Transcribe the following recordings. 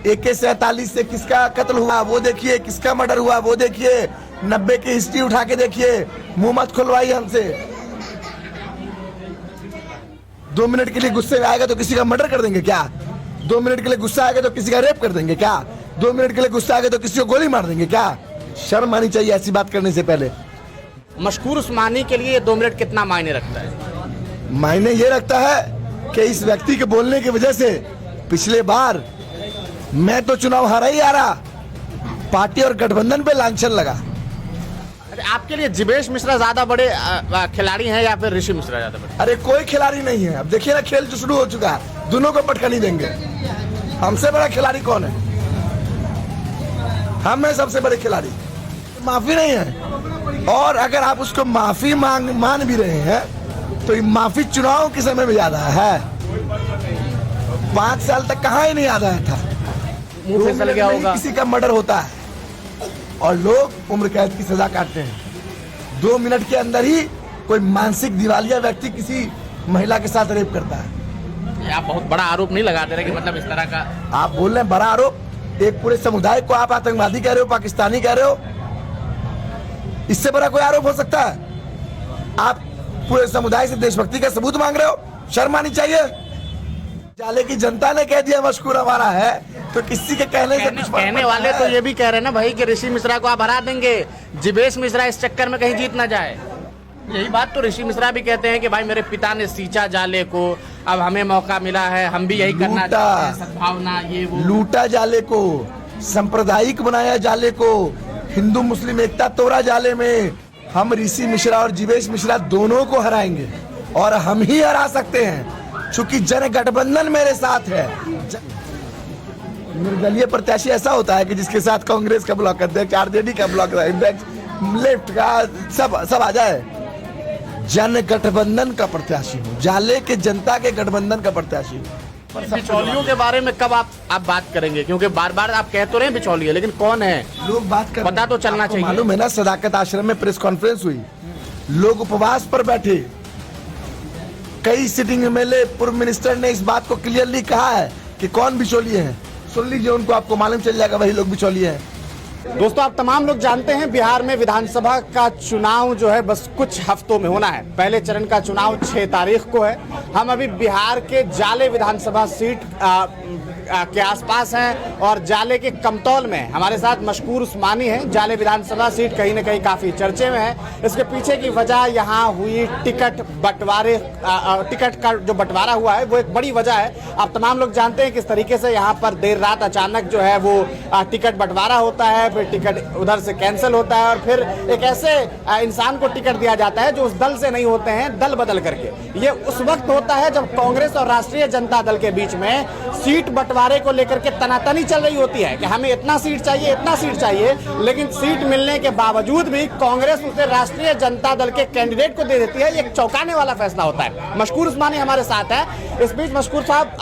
AK-47 से किसका कत्ल हुआ वो देखिए, किसका मर्डर हुआ वो देखिए, 90 की हिस्ट्री उठा के देखिए, मुंह मत खुलवाइए हमसे। 2 मिनट के लिए गुस्से में आएगा तो किसी का मर्डर कर देंगे क्या? 2 मिनट के लिए गुस्सा आएगा तो किसी का रेप कर देंगे क्या? 2 मिनट के लिए गुस्सा आएगा तो किसी को गोली मार देंगे क्या? शर्म आनी चाहिए ऐसी बात करने से पहले। मशकूर उस्मानी के लिए 2 मिनट कितना मायने रखता है? मायने ये रखता है कि इस व्यक्ति के बोलने की वजह से पिछले बार मैं तो चुनाव हारा ही हारा, पार्टी और गठबंधन पे लांछन लगा। आपके लिए जिवेश मिश्रा ज्यादा बड़े खिलाड़ी हैं या फिर ऋषि मिश्रा ज्यादा बड़े? अरे कोई खिलाड़ी नहीं है। अब देखिए ना, खेल जो शुरू हो चुका है, दोनों को पटखनी देंगे। हमसे बड़ा खिलाड़ी कौन है? हम हैं सबसे बड़े खिलाड़ी। माफी नहीं है, और अगर आप उसको माफी मान भी रहे हैं तो ये माफी चुनाव के समय में याद आया है। 5 साल तक कहाँ ही नहीं याद आया था। मुंह फिसल गया होगा। किसी का मर्डर होता है और लोग उम्र कैद की सजा काटते हैं। 2 मिनट के अंदर ही कोई मानसिक दिवालिया व्यक्ति किसी महिला के साथ रेप करता है। आप बहुत बड़ा आरोप नहीं लगा दे रहे कि मतलब इस तरह का आप बोल रहे हैं बड़ा आरोप? एक पूरे समुदाय को आप आतंकवादी कह रहे हो, पाकिस्तानी कह रहे हो, इससे बड़ा कोई आरोप हो सकता है? आप पूरे समुदाय से देशभक्ति का सबूत मांग रहे हो? शर्म आनी चाहिए। जाले की जनता ने कह दिया मशकूर हमारा है, तो किसी के कहने से कुछ कहने वाले तो ये भी कह रहे हैं ना भाई कि ऋषि मिश्रा को आप हरा देंगे, जिवेश मिश्रा इस चक्कर में कहीं जीत ना जाए। यही बात तो ऋषि मिश्रा भी कहते हैं कि भाई मेरे पिता ने सींचा जाले को, अब हमें मौका मिला है, हम भी यही करना चाहते हैं, सद्भावना ये वो। लूटा जाले को, सांप्रदायिक बनाया जाले को, हिंदू मुस्लिम एकता तोड़ा जाले में। हम ऋषि मिश्रा और जिवेश मिश्रा दोनों को हराएंगे, और हम ही हरा सकते हैं क्योंकि जन गठबंधन मेरे साथ है। निर्दलीय प्रत्याशी ऐसा होता है कि जिसके साथ कांग्रेस का ब्लॉक अध्यक्ष, आरजेडी का ब्लॉक अध्यक्ष, लेफ्ट का सब आ जाए। जन गठबंधन का प्रत्याशी हूँ, जाले के जनता के गठबंधन का प्रत्याशी हूँ। बिचौलियों के बारे में कब आप बात करेंगे? क्योंकि बार बार आप कह तो रहे हैं बिचौलिए, लेकिन कौन है? लोग बात कर, पता तो चलना चाहिए। मालूम है ना, सदाकत आश्रम में प्रेस कॉन्फ्रेंस हुई, लोग उपवास पर बैठे, कई सिटिंग एमएलए, पूर्व मिनिस्टर ने इस बात को क्लियरली कहा है कि कौन बिचौलिए हैं। सुन लीजिए उनको, आपको मालूम चल जाएगा वही लोग बिचौलिए हैं। दोस्तों, आप तमाम लोग जानते हैं बिहार में विधानसभा का चुनाव जो है बस कुछ हफ्तों में होना है। पहले चरण का चुनाव 6 तारीख को है। हम अभी बिहार के जाले विधानसभा सीट के आसपास हैं और जाले के कमतौल में हमारे साथ मशकूर उस्मानी है। जाले विधानसभा सीट कहीं न कहीं काफी चर्चे में है। इसके पीछे की वजह यहाँ हुई टिकट बंटवारे, टिकट का जो बंटवारा हुआ है वो एक बड़ी वजह है। आप तमाम लोग जानते हैं किस तरीके से यहाँ पर देर रात अचानक जो है वो टिकट बंटवारा होता है, फिर टिकट उधर से कैंसिल होता है और फिर एक ऐसे इंसान को टिकट दिया जाता है जो उस दल से नहीं होते हैं, दल बदल करके। ये उस वक्त होता है जब कांग्रेस और राष्ट्रीय जनता दल के बीच में सीट बंटवारे को लेकर के तनातनी चल रही होती है कि हमें इतना सीट चाहिए, इतना सीट चाहिए, लेकिन सीट मिलने के बावजूद भी कांग्रेस उसे राष्ट्रीय जनता दल के कैंडिडेट को दे देती है। ये एक चौंकाने वाला फैसला होता है। मशकूर उस्मानी हमारे साथ है। इस बीच मशकूर साहब,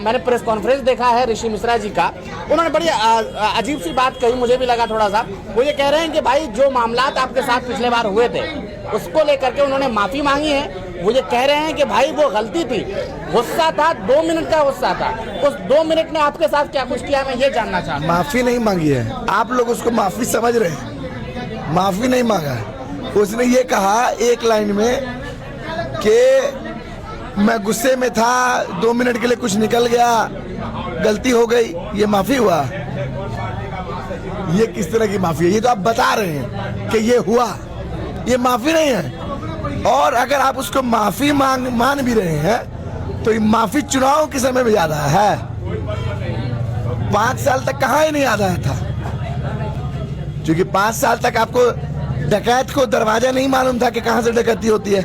मैंने प्रेस कॉन्फ्रेंस देखा है ऋषि मिश्रा जी का, उन्होंने बड़ी अजीब सी बात कही, मुझे भी लगा थोड़ा सा। वो ये कह रहे हैं कि भाई जो मामलात आपके साथ पिछले बार हुए थे उसको लेकर के उन्होंने माफी मांगी है। वो ये कह रहे हैं कि भाई वो गलती थी, गुस्सा था, 2 मिनट का गुस्सा था, उस 2 मिनट में आपके साथ क्या कुछ किया, मैं ये जानना चाहता हूँ। माफी नहीं मांगी है, आप लोग उसको माफी समझ रहे हैं। माफी नहीं मांगा है। उसने ये कहा एक लाइन में कि मैं गुस्से में था, 2 मिनट के लिए कुछ निकल गया, गलती हो गई, ये माफी हुआ? ये किस तरह की माफी है? ये तो आप बता रहे हैं कि ये हुआ, ये माफी नहीं है। और अगर आप उसको माफी मान भी रहे हैं तो ये माफी चुनाव के समय में याद आया है। 5 साल तक कहाँ ही नहीं याद आया था, क्योंकि 5 साल तक आपको डकैत को दरवाजा नहीं मालूम था कि कहाँ से डकैती होती है।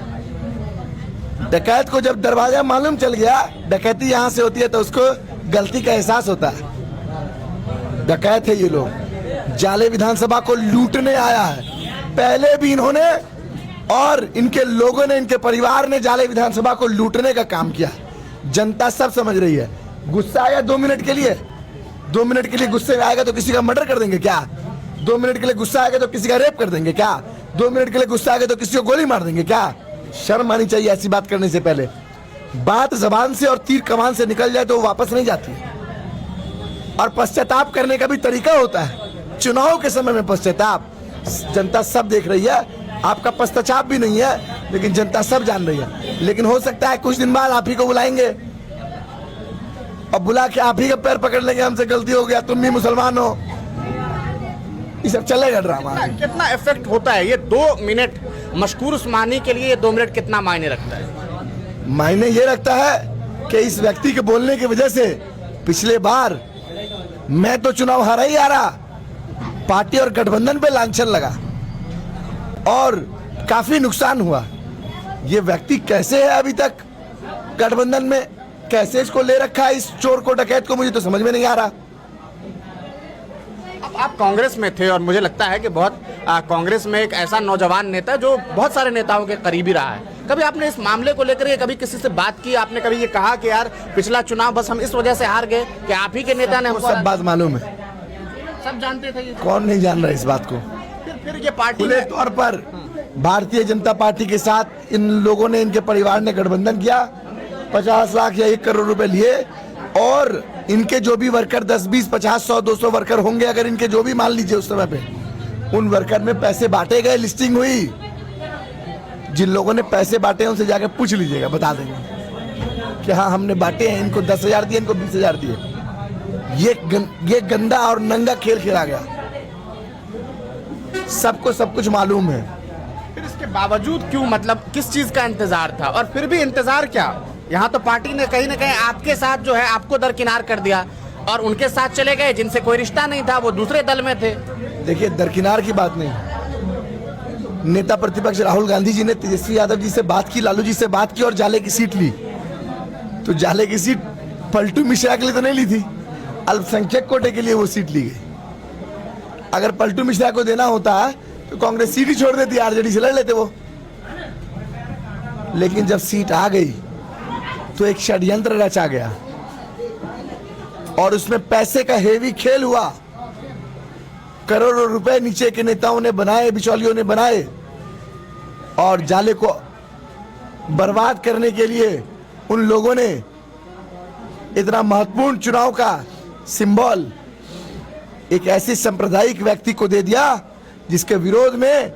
डकैत को जब दरवाजा मालूम चल गया डकैती यहाँ से होती है तो उसको गलती का एहसास होता है। डकैत है ये लोग, जाले विधानसभा को लूटने आया है। पहले भी इन्होंने और इनके लोगों ने, इनके परिवार ने जाले विधानसभा को लूटने का काम किया। जनता सब समझ रही है। गुस्सा आया 2 मिनट के लिए, 2 मिनट के लिए गुस्से में आएगा तो किसी का मर्डर कर देंगे क्या? 2 मिनट के लिए गुस्सा आएगा तो किसी का रेप कर देंगे क्या? 2 मिनट के लिए गुस्सा आएगा तो किसी को गोली मार देंगे क्या? शर्म आनी चाहिए ऐसी बात करने से पहले। बात जबान से और तीर कमान से निकल जाए तो वो वापस नहीं जाती। और पश्चाताप करने का भी तरीका होता है। चुनाव के समय में पश्चाताप, जनता सब देख रही है, आपका पश्चाताप भी नहीं है, लेकिन जनता सब जान रही है। लेकिन हो सकता है कुछ दिन बाद आप ही को बुलाएंगे और बुला के आप ही का पैर पकड़ लेंगे, हमसे गलती हो गया, तुम भी मुसलमान हो। ये सब चलेगा ड्रामा। कितना इफेक्ट होता है ये 2 मिनट मशकूर उस्मानी के लिए? ये 2 मिनट कितना मायने रखता है? मायने ये रखता है कि इस व्यक्ति के बोलने की वजह से पिछले बार मैं तो चुनाव हारा ही हारा, पार्टी और गठबंधन पे लांछन लगा और काफी नुकसान हुआ। ये व्यक्ति कैसे है अभी तक गठबंधन में, कैसे इसको ले रखा है, इस चोर को, डकैत को, मुझे तो समझ में नहीं आ रहा। अब आप कांग्रेस में थे और मुझे लगता है कि बहुत कांग्रेस में एक ऐसा नौजवान नेता जो बहुत सारे नेताओं के करीबी रहा है। कभी आपने इस मामले को लेकर के कभी किसी से बात की? आपने कभी ये कहा कि यार पिछला चुनाव बस हम इस वजह से हार गए कि आप ही के नेता ने हमको? सब बात मालूम है, सब जानते थे ये। कौन नहीं जान रहा इस बात को? फिर ये पार्टी खुले तौर पर भारतीय जनता पार्टी के साथ इन लोगों ने, इनके परिवार ने गठबंधन किया, 50 लाख या 1 करोड़ रुपए लिए और इनके जो भी वर्कर 10, 20, 50, 100, 200 वर्कर होंगे, अगर इनके जो भी मान लीजिए उस समय पे, उन वर्कर में पैसे बांटे गए, लिस्टिंग हुई। जिन लोगों ने पैसे बांटे हैं उनसे जाकर पूछ लीजिएगा, बता देंगे कि हाँ हमने बांटे हैं, इनको 10,000 दिए, इनको 20,000 दिए। ये गंदा और नंगा खेल खेला गया, सबको सब कुछ मालूम है। फिर इसके बावजूद क्यों, मतलब किस चीज का इंतजार था? और फिर भी इंतजार क्या, यहाँ तो पार्टी ने कहीं ना कहीं आपके साथ जो है आपको दरकिनार कर दिया और उनके साथ चले गए जिनसे कोई रिश्ता नहीं था, वो दूसरे दल में थे। देखिए, दरकिनार की बात नहीं। नेता प्रतिपक्ष राहुल गांधी जी ने तेजस्वी यादव जी से बात की, लालू जी से बात की और जाले की सीट ली। तो जाले की सीट पलटू मिश्रा के लिए तो नहीं ली थी, अल्पसंख्यक कोटे के लिए वो सीट ली गई। अगर पलटू मिश्रा को देना होता तो कांग्रेस सीट ही छोड़ देती, आरजेडी से लड़ लेते वो। लेकिन जब सीट आ गई तो एक षड्यंत्र रचा गया और उसमें पैसे का हेवी खेल हुआ। करोड़ों रुपए नीचे के नेताओं ने बनाए, बिचौलियों ने बनाए और जाले को बर्बाद करने के लिए उन लोगों ने इतना महत्वपूर्ण चुनाव का सिंबल एक ऐसे सांप्रदायिक व्यक्ति को दे दिया जिसके विरोध में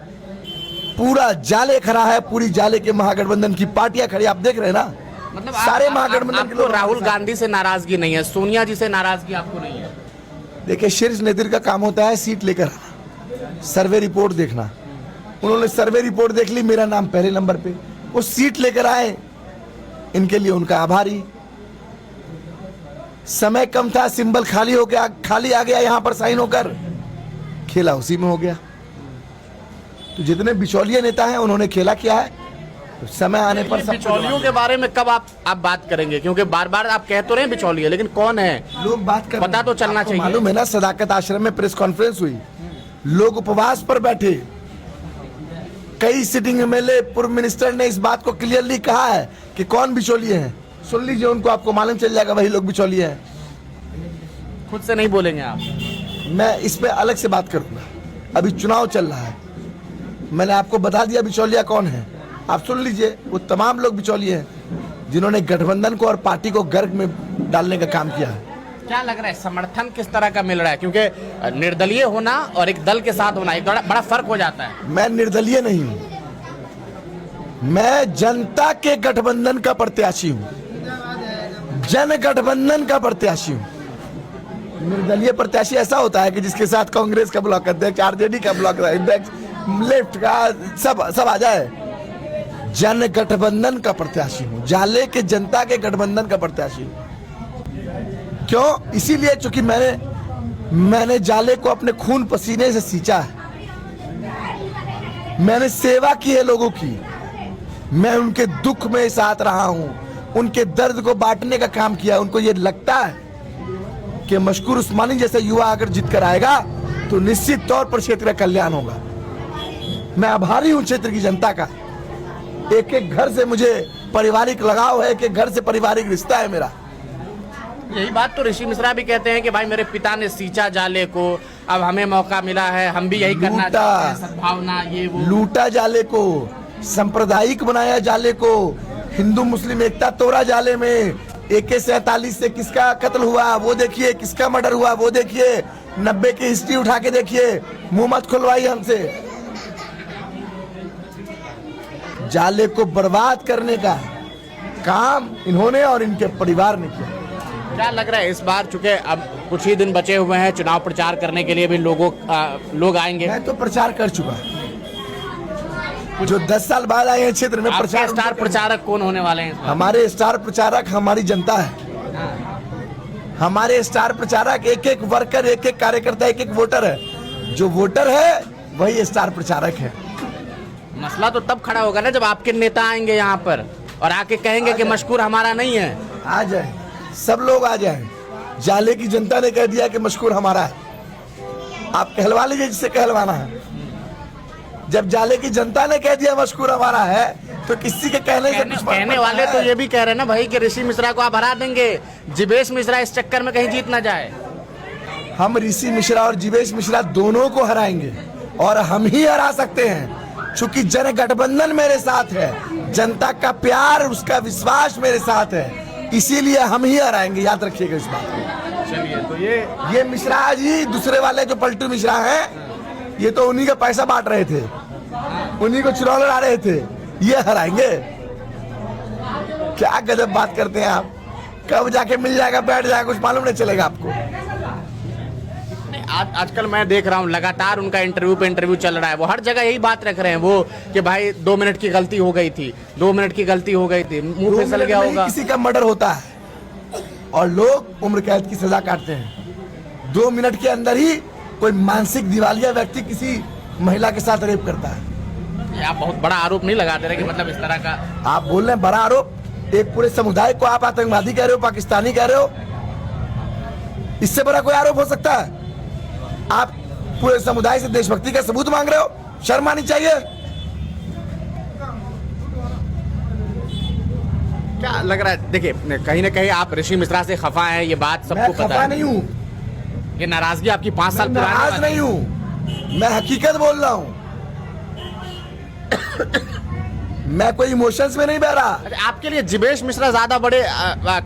पूरा जाले खड़ा है, पूरी जाले के महागठबंधन की पार्टियां खड़ी। आप देख रहे हैं ना, मतलब सारे महागठबंधन के लोग। राहुल गांधी से नाराजगी नहीं है, सोनिया जी से नाराजगी आपको नहीं है? देखिए, शीर्ष नेतृत्व का काम होता है सीट लेकर आना, सर्वे रिपोर्ट देखना। उन्होंने सर्वे रिपोर्ट देख ली, मेरा नाम पहले नंबर पे, वो सीट लेकर आए, इनके लिए उनका आभारी। समय कम था, सिंबल खाली हो गया, खाली आ गया यहाँ पर साइन होकर, खेला उसी में हो गया। तो जितने बिचौलिए नेता हैं उन्होंने खेला किया है, तो समय आने पर सब बिचौलियों के बारे में कब आप बात करेंगे? क्योंकि बार बार आप कह तो रहे हैं बिचौलिए, लेकिन कौन है? लोग बात कर, पता तो चलना चाहिए। मालूम है ना, सदाकत आश्रम में प्रेस कॉन्फ्रेंस हुई, लोग उपवास पर बैठे, कई सिटिंग एमएलए, पूर्व मिनिस्टर ने इस बात को क्लियरली कहा है कि कौन बिचौलिए हैं। सुन लीजिए उनको, आपको मालूम चल जाएगा वही लोग बिचौलिए हैं। खुद से नहीं बोलेंगे आप? मैं इस पे अलग से बात करूंगा, अभी चुनाव चल रहा है, मैंने आपको बता दिया बिचौलिया कौन है। आप सुन लीजिए, वो तमाम लोग बिचौलिए हैं जिन्होंने गठबंधन को और पार्टी को गर्क में डालने का काम किया है। क्या लग रहा है, समर्थन किस तरह का मिल रहा है? क्योंकि निर्दलीय होना और एक दल के साथ होना एक बड़ा फर्क हो जाता है। मैं निर्दलीय नहीं हूं, मैं जनता के गठबंधन का प्रत्याशी हूं, जन गठबंधन का प्रत्याशी हूं। निर्दलीय प्रत्याशी ऐसा होता है कि जिसके साथ कांग्रेस का ब्लॉक अध्यक्ष, आरजेडी का ब्लॉक अध्यक्ष, लेफ्ट का सब आ जाए। जन गठबंधन का प्रत्याशी हूं, जाले के जनता के गठबंधन का प्रत्याशी हूं। क्यों? इसीलिए चूंकि मैंने जाले को अपने खून पसीने से सींचा है, मैंने सेवा की है लोगों की, मैं उनके दुख में साथ रहा हूं, उनके दर्द को बांटने का काम किया। उनको ये लगता है कि मशकूर उस्मानी जैसा युवा अगर जीत कर आएगा तो निश्चित तौर पर क्षेत्र का कल्याण होगा। मैं आभारी हूं क्षेत्र की जनता का, एक एक घर से मुझे पारिवारिक लगाव है, एक एक घर से पारिवारिक रिश्ता है मेरा। यही बात तो ऋषि मिश्रा भी कहते हैं कि भाई मेरे पिता ने सींचा जाले को, अब हमें मौका मिला है, हम भी यही करना चाहते हैं, सद्भावना ये वो। लूटा जाले को, सांप्रदायिक बनाया जाले को, हिंदू मुस्लिम एकता तोड़ा जाले में, AK-47 से किसका कत्ल हुआ वो देखिए, किसका मर्डर हुआ वो देखिए, 90 की हिस्ट्री उठा के देखिए, मुंह मत खुलवाइए हमसे। जाले को बर्बाद करने का काम इन्होंने और इनके परिवार ने किया। क्या लग रहा है इस बार, चूंकि अब कुछ ही दिन बचे हुए हैं चुनाव प्रचार करने के लिए भी लोग आएंगे? मैं तो प्रचार कर चुका, जो 10 साल बाद आए हैं क्षेत्र में प्रचार। स्टार प्रचारक कौन होने वाले हैं? हमारे स्टार प्रचारक हमारी जनता है। हमारे स्टार प्रचारक एक एक वर्कर, एक एक कार्यकर्ता, एक एक वोटर है। जो वोटर है वही स्टार प्रचारक है। मसला तो तब खड़ा होगा ना जब आपके नेता आएंगे यहाँ पर और आके कहेंगे कि मशकूर हमारा नहीं है। आ जाए, सब लोग आ जाए। जाले की जनता ने कह दिया कि मशकूर हमारा है, आप कहलवा लीजिए जिससे कहलवाना है। जब जाले की जनता ने कह दिया मशकूर हमारा है तो किसी के कहने से कुछ कहने वाले तो ये भी कह रहे हैं ना भाई कि ऋषि मिश्रा को आप हरा देंगे, जीवेश मिश्रा इस चक्कर में कहीं जीत ना जाए। हम ऋषि मिश्रा और जीवेश मिश्रा दोनों को हराएंगे और हम ही हरा सकते हैं, क्योंकि जन गठबंधन मेरे साथ है, जनता का प्यार, उसका विश्वास मेरे साथ है, इसीलिए हम ही हराएंगे। याद रखिएगा इस बात को। चलिए, तो ये मिश्रा जी, दूसरे वाले जो पलटू मिश्रा हैं, ये तो उन्हीं का पैसा बांट रहे थे, उन्हीं को चुनाव लड़ा रहे थे, ये हराएंगे। क्या गजब बात करते हैं आप। कब जाके मिल जाएगा, बैठ जाएगा, कुछ मालूम नहीं चलेगा आपको। आजकल मैं देख रहा हूँ लगातार उनका इंटरव्यू पे इंटरव्यू चल रहा है, वो हर जगह यही बात रख रहे हैं वो कि भाई 2 मिनट की गलती हो गई थी, 2 मिनट की गलती हो गई थी, मुंह फिसल गया होगा। किसी का मर्डर होता है और लोग उम्र कैद की सजा काटते हैं। 2 मिनट के अंदर ही कोई मानसिक दिवालिया व्यक्ति किसी महिला के साथ रेप करता है। आप बहुत बड़ा आरोप नहीं लगा दे रहे कि मतलब इस तरह का आप बोल रहे हैं बड़ा आरोप? एक पूरे समुदाय को आप आतंकवादी कह रहे हो, पाकिस्तानी कह रहे हो, इससे बड़ा कोई आरोप हो सकता है? आप पूरे समुदाय से देशभक्ति का सबूत मांग रहे हो, शर्म आनी चाहिए। क्या लग रहा है, देखिए कहीं ना कहीं आप ऋषि मिश्रा से खफा हैं, ये बात सबको पता है। खफा नहीं हूँ, ये नाराजगी आपकी 5 साल पुरानी नाराज नहीं हूँ, मैं हकीकत बोल रहा हूँ। मैं कोई इमोशंस में नहीं बह रहा। आपके लिए जीवेश मिश्रा ज्यादा बड़े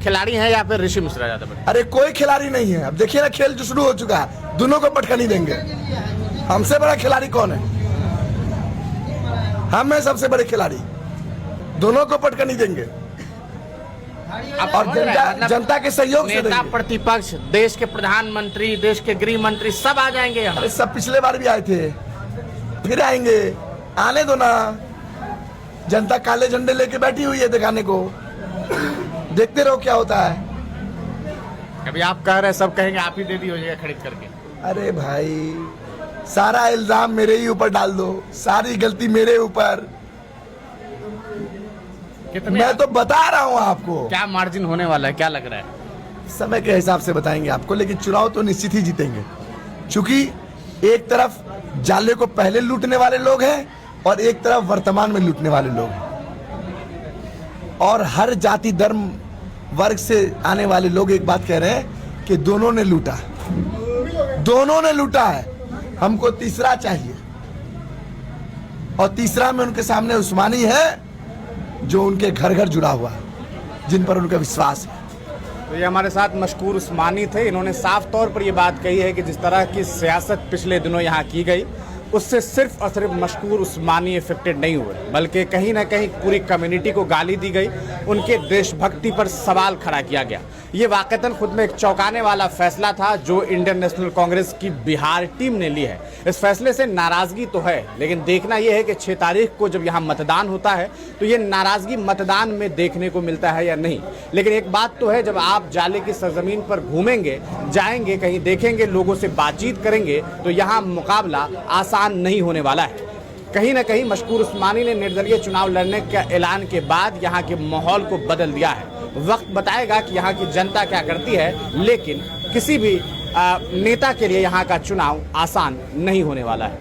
खिलाड़ी हैं या फिर ऋषि मिश्रा ज्यादा बड़े? अरे कोई खिलाड़ी नहीं है। अब देखिए ना, खेल जो शुरू हो चुका है, दोनों को पटका नहीं देंगे। हमसे बड़ा खिलाड़ी कौन है? हम हैं सबसे बड़े खिलाड़ी, दोनों को पटका नहीं देंगे। और जनता के सहयोग से नेता, प्रतिपक्ष, देश के प्रधानमंत्री, देश के गृह मंत्री सब आ जाएंगे यहाँ। अरे सब पिछले बार भी आए थे, फिर आएंगे, आने दो ना। जनता काले झंडे लेके बैठी हुई है दिखाने को, देखते रहो क्या होता है। कभी आप कह रहे हैं, सब कहेंगे आप ही दे दी हो जाएगा खरीद करके। अरे भाई, सारा इल्जाम मेरे ही ऊपर डाल दो, सारी गलती मेरे ऊपर। मैं तो बता रहा हूँ आपको। क्या मार्जिन होने वाला है, क्या लग रहा है? समय के हिसाब से बताएंगे आपको, लेकिन चुनाव तो निश्चित ही जीतेंगे, क्योंकि एक तरफ जाले को पहले लूटने वाले लोग हैं और एक तरफ वर्तमान में लूटने वाले लोग हैं। और हर जाति, धर्म, वर्ग से आने वाले लोग एक बात कह रहे हैं कि दोनों ने लूटा, दोनों ने लूटा है, हमको तीसरा चाहिए। और तीसरा में उनके सामने उस्मानी है, जो उनके घर घर जुड़ा हुआ है, जिन पर उनका विश्वास है। तो ये हमारे साथ मशकूर उस्मानी थे। इन्होंने साफ तौर पर ये बात कही है कि जिस तरह की सियासत पिछले दिनों यहाँ की गई, उससे सिर्फ और सिर्फ मशकूर उस्मानी इफेक्टेड नहीं हुए, बल्कि कहीं ना कहीं पूरी कम्युनिटी को गाली दी गई, उनके देशभक्ति पर सवाल खड़ा किया गया। ये वाकईतन खुद में एक चौंकाने वाला फैसला था जो इंडियन नेशनल कांग्रेस की बिहार टीम ने ली है। इस फैसले से नाराजगी तो है, लेकिन देखना यह है कि 6 तारीख को जब यहाँ मतदान होता है तो ये नाराजगी मतदान में देखने को मिलता है या नहीं। लेकिन एक बात तो है, जब आप जाले की सरजमीन पर घूमेंगे, जाएंगे, कहीं देखेंगे, लोगों से बातचीत करेंगे, तो यहाँ मुकाबला आसान नहीं होने वाला है। कहीं ना कहीं मशकूर उस्मानी ने निर्दलीय चुनाव लड़ने के ऐलान के बाद यहाँ के माहौल को बदल दिया है। वक्त बताएगा कि यहाँ की जनता क्या करती है, लेकिन किसी भी नेता के लिए यहाँ का चुनाव आसान नहीं होने वाला है।